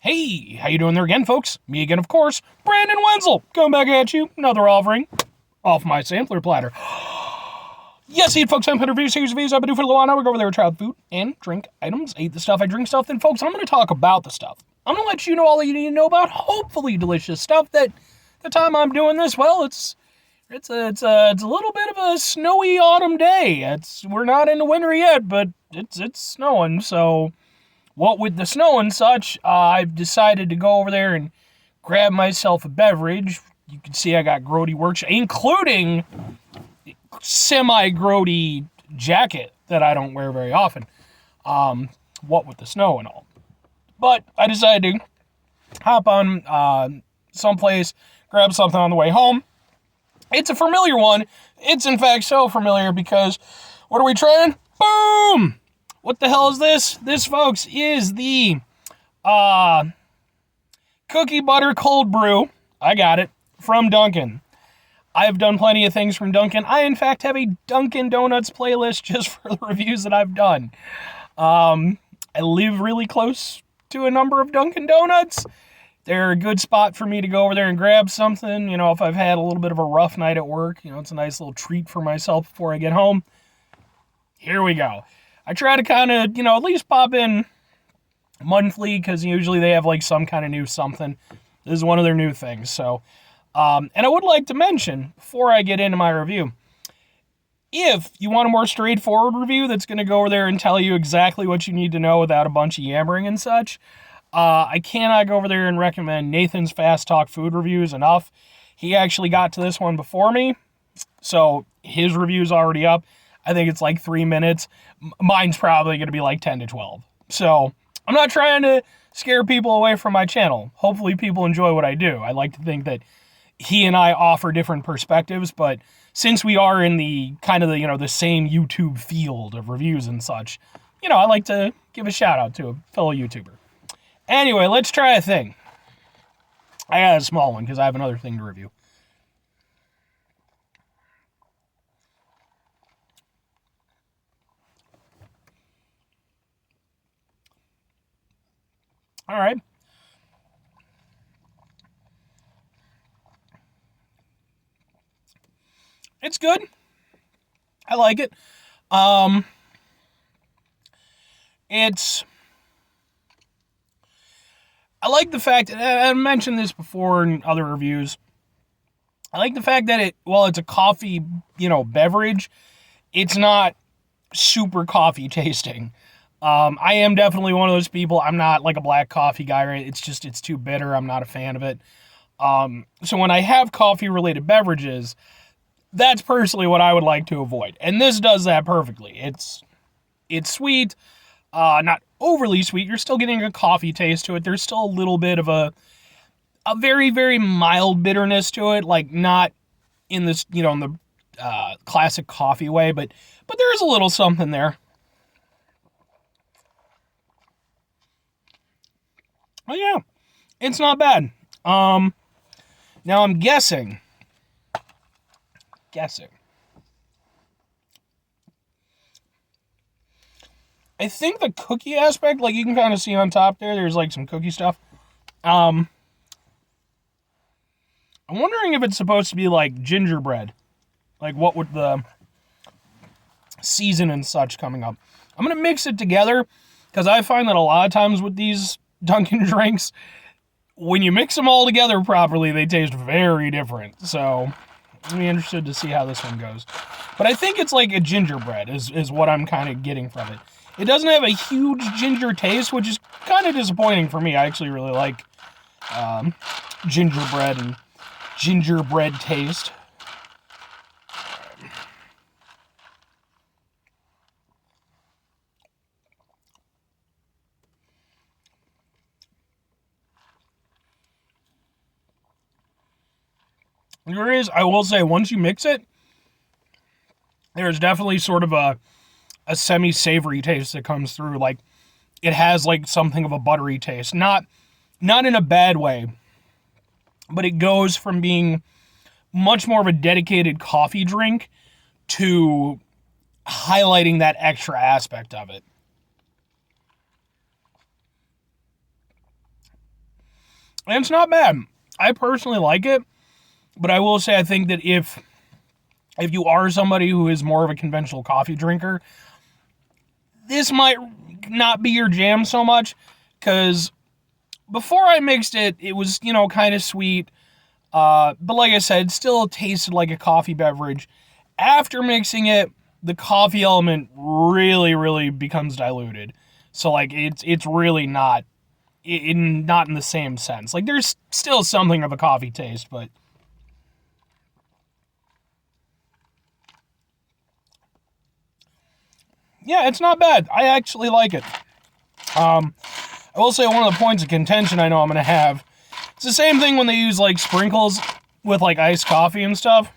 Hey, how you doing there again, folks? Me again, of course, Brandon Wenzel, coming back at you, another offering off my sampler platter. Yes, eat, folks, I'm review series of videos I've been doing for a little while now. We go over there, try food and drink items, eat the stuff, I drink stuff. Then, folks, I'm going to talk about the stuff. I'm going to let you know all that you need to know about hopefully delicious stuff that the time I'm doing this, well, it's a little bit of a snowy autumn day. We're not in the winter yet, but it's snowing, so what with the snow and such, I've decided to go over there and grab myself a beverage. You can see I got grody works, including semi-grody jacket that I don't wear very often. What with the snow and all. But I decided to hop on someplace, grab something on the way home. It's a familiar one. It's in fact so familiar because what are we trying? Boom! What the hell is this? This, folks, is the cookie butter cold brew. I got it from Dunkin. I've done plenty of things from Dunkin. I, in fact, have a Dunkin Donuts playlist just for the reviews that I've done. I live really close to a number of Dunkin Donuts. They're a good spot for me to go over there and grab something. You know, if I've had a little bit of a rough night at work, you know, it's a nice little treat for myself before I get home. Here we go. I try to kind of, you know, at least pop in monthly because usually they have like some kind of new something. This is one of their new things. So, and I would like to mention before I get into my review, if you want a more straightforward review that's going to go over there and tell you exactly what you need to know without a bunch of yammering and such, I cannot go over there and recommend Nathan's Fast Talk Food Reviews enough. He actually got to this one before me, so his review's already up. I think it's like 3 minutes. Mine's probably going to be like 10 to 12. So I'm not trying to scare people away from my channel. Hopefully people enjoy what I do. I like to think that he and I offer different perspectives, but since we are in the kind of the, you know, the same YouTube field of reviews and such, you know, I like to give a shout out to a fellow YouTuber. Anyway, let's try a thing. I got a small one because I have another thing to review. All right. It's good. I like it. I like the fact, and I mentioned this before in other reviews, I like the fact that while it's a coffee, you know, beverage, it's not super coffee tasting. I am definitely one of those people. I'm not like a black coffee guy, right? It's too bitter. I'm not a fan of it. So when I have coffee-related beverages, that's personally what I would like to avoid. And this does that perfectly. It's sweet, not overly sweet. You're still getting a coffee taste to it. There's still a little bit of a very, very mild bitterness to it, like not in this, you know, in the classic coffee way, but there's a little something there. Oh yeah, it's not bad. Now I'm guessing. I think the cookie aspect, like you can kind of see on top there's like some cookie stuff. I'm wondering if it's supposed to be like gingerbread. Like what would the season and such coming up. I'm going to mix it together because I find that a lot of times with these Dunkin' drinks, when you mix them all together properly, they taste very different. So I'm interested to see how this one goes. But I think it's like a gingerbread is what I'm kind of getting from it. It doesn't have a huge ginger taste, which is kind of disappointing for me. I actually really like gingerbread and gingerbread taste. There is, I will say, once you mix it, there's definitely sort of a semi-savory taste that comes through. Like, it has, like, something of a buttery taste. Not in a bad way, but it goes from being much more of a dedicated coffee drink to highlighting that extra aspect of it. And it's not bad. I personally like it, but I will say I think that if you are somebody who is more of a conventional coffee drinker, this might not be your jam so much, because before I mixed it, it was, kind of sweet. But like I said, it still tasted like a coffee beverage. After mixing it, the coffee element really, really becomes diluted. So, like, it's really not in the same sense. Like, there's still something of a coffee taste, but yeah, it's not bad. I actually like it. I will say one of the points of contention I know I'm going to have, it's the same thing when they use, like, sprinkles with, like, iced coffee and stuff.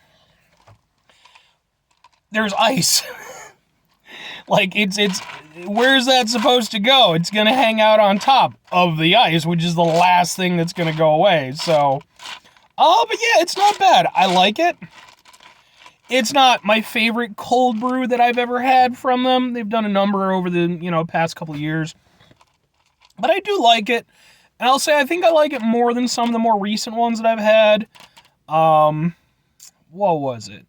There's ice. Like, it's where's that supposed to go? It's going to hang out on top of the ice, which is the last thing that's going to go away. So, but yeah, it's not bad. I like it. It's not my favorite cold brew that I've ever had from them. They've done a number over the, past couple of years. But I do like it. And I'll say I think I like it more than some of the more recent ones that I've had. What was it?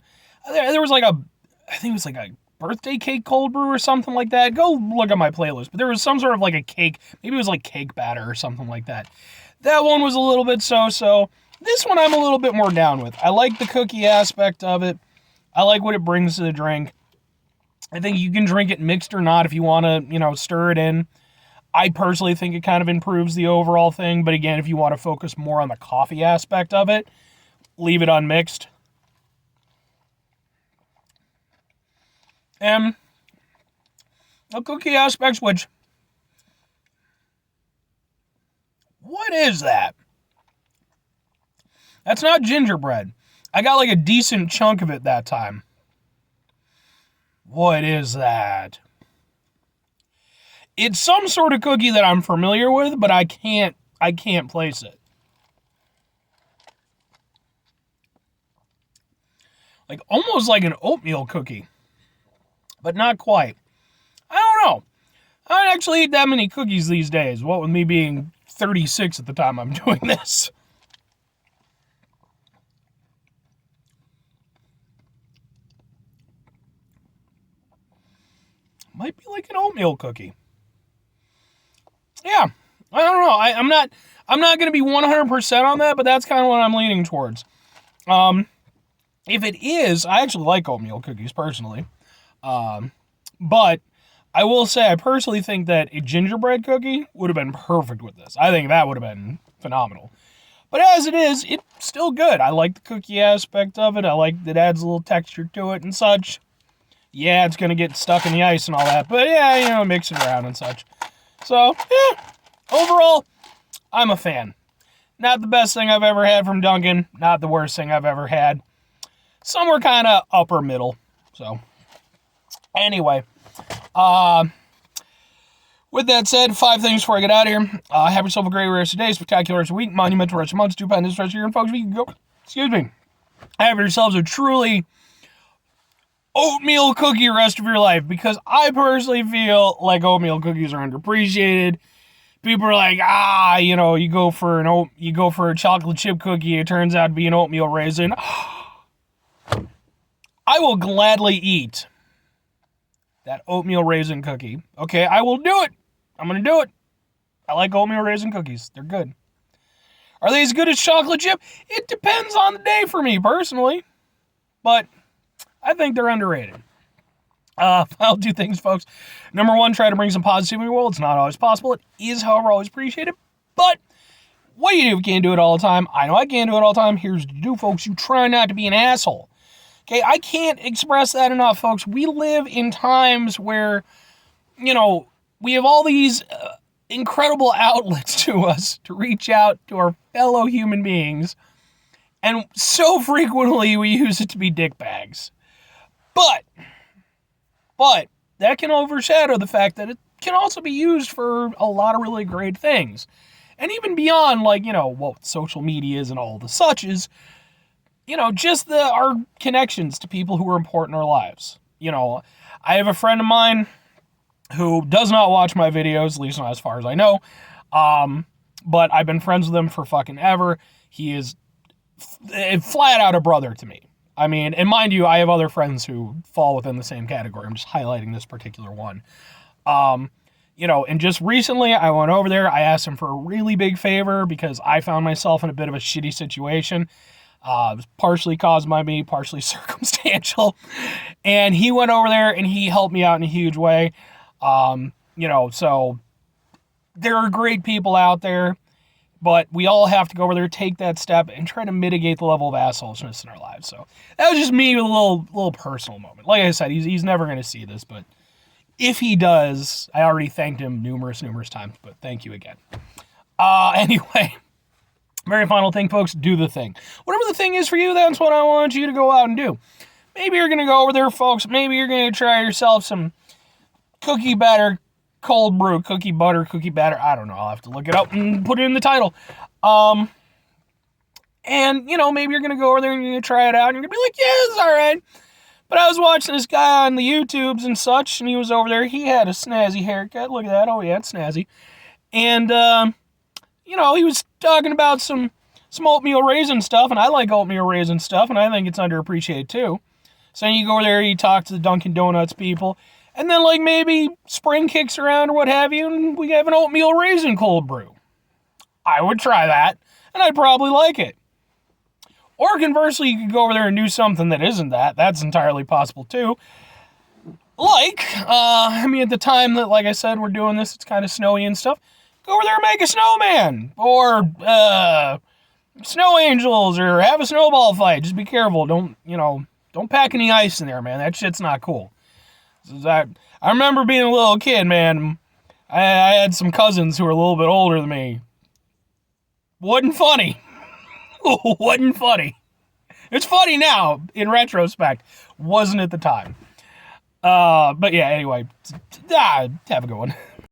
There was like I think it was like a birthday cake cold brew or something like that. Go look at my playlist. But there was some sort of like a cake. Maybe it was like cake batter or something like that. That one was a little bit so-so. This one I'm a little bit more down with. I like the cookie aspect of it. I like what it brings to the drink. I think you can drink it mixed or not if you want to, stir it in. I personally think it kind of improves the overall thing. But again, if you want to focus more on the coffee aspect of it, leave it unmixed. And the cookie aspects, which, what is that? That's not gingerbread. I got like a decent chunk of it that time. What is that? It's some sort of cookie that I'm familiar with, but I can't place it. Like almost like an oatmeal cookie, but not quite. I don't know. I don't actually eat that many cookies these days, what with me being 36 at the time I'm doing this. Might be like an oatmeal cookie. Yeah, I don't know. I'm not going to be 100% on that, but that's kind of what I'm leaning towards. If it is, I actually like oatmeal cookies personally. But I will say I personally think that a gingerbread cookie would have been perfect with this. I think that would have been phenomenal. But as it is, it's still good. I like the cookie aspect of it. I like that it adds a little texture to it and such. Yeah, it's going to get stuck in the ice and all that. But yeah, mix it around and such. So, yeah, overall, I'm a fan. Not the best thing I've ever had from Dunkin'. Not the worst thing I've ever had. Somewhere kind of upper middle. So, anyway. With that said, 5 things before I get out of here. Have yourself a great rest of your day, spectacular rest of your week, monumental rest of your month, stupendous rest of your year, and folks, we can go. Excuse me. Have yourselves a truly oatmeal cookie rest of your life, because I personally feel like oatmeal cookies are underappreciated. People are like, you go for a chocolate chip cookie, it turns out to be an oatmeal raisin. I will gladly eat that oatmeal raisin cookie. Okay, I will do it. I'm going to do it. I like oatmeal raisin cookies. They're good. Are they as good as chocolate chip? It depends on the day for me, personally. But I think they're underrated. I'll do things, folks. Number 1, try to bring some positivity in your world. It's not always possible. It is, however, always appreciated. But what do you do if you can't do it all the time? I know I can't do it all the time. Here's what you do, folks. You try not to be an asshole. Okay, I can't express that enough, folks. We live in times where, we have all these incredible outlets to us to reach out to our fellow human beings. And so frequently we use it to be dickbags. But that can overshadow the fact that it can also be used for a lot of really great things. And even beyond, what social media is and all the such is, just our connections to people who are important in our lives. I have a friend of mine who does not watch my videos, at least not as far as I know. but I've been friends with him for fucking ever. He is flat out a brother to me. I mean, and mind you, I have other friends who fall within the same category. I'm just highlighting this particular one. And just recently I went over there. I asked him for a really big favor because I found myself in a bit of a shitty situation. It was partially caused by me, partially circumstantial. And he went over there and he helped me out in a huge way. So there are great people out there, but we all have to go over there, take that step, and try to mitigate the level of assholesness in our lives. So that was just me with a little personal moment. Like I said, he's never going to see this, but if he does, I already thanked him numerous times, but thank you again. Anyway, very final thing, folks, do the thing. Whatever the thing is for you, that's what I want you to go out and do. Maybe you're going to go over there, folks. Maybe you're going to try yourself some cookie batter, cold brew, cookie butter, cookie batter. I don't know. I'll have to look it up and put it in the title. Maybe you're going to go over there and you're going to try it out and you're going to be like, yeah, it's all right. But I was watching this guy on the YouTubes and such, and he was over there. He had a snazzy haircut. Look at that. Oh, yeah, it's snazzy. And, he was talking about some oatmeal raisin stuff, and I like oatmeal raisin stuff, and I think it's underappreciated too. So you go over there, you talk to the Dunkin Donuts people, and then, maybe spring kicks around or what have you, and we have an oatmeal raisin cold brew. I would try that, and I'd probably like it. Or conversely, you could go over there and do something that isn't that. That's entirely possible, too. At the time that, like I said, we're doing this, it's kind of snowy and stuff. Go over there and make a snowman. Or, snow angels, or have a snowball fight. Just be careful. Don't pack any ice in there, man. That shit's not cool. I remember being a little kid, man. I had some cousins who were a little bit older than me. Wasn't funny. Wasn't funny. It's funny now, in retrospect. Wasn't at the time. But yeah, anyway. Have a good one.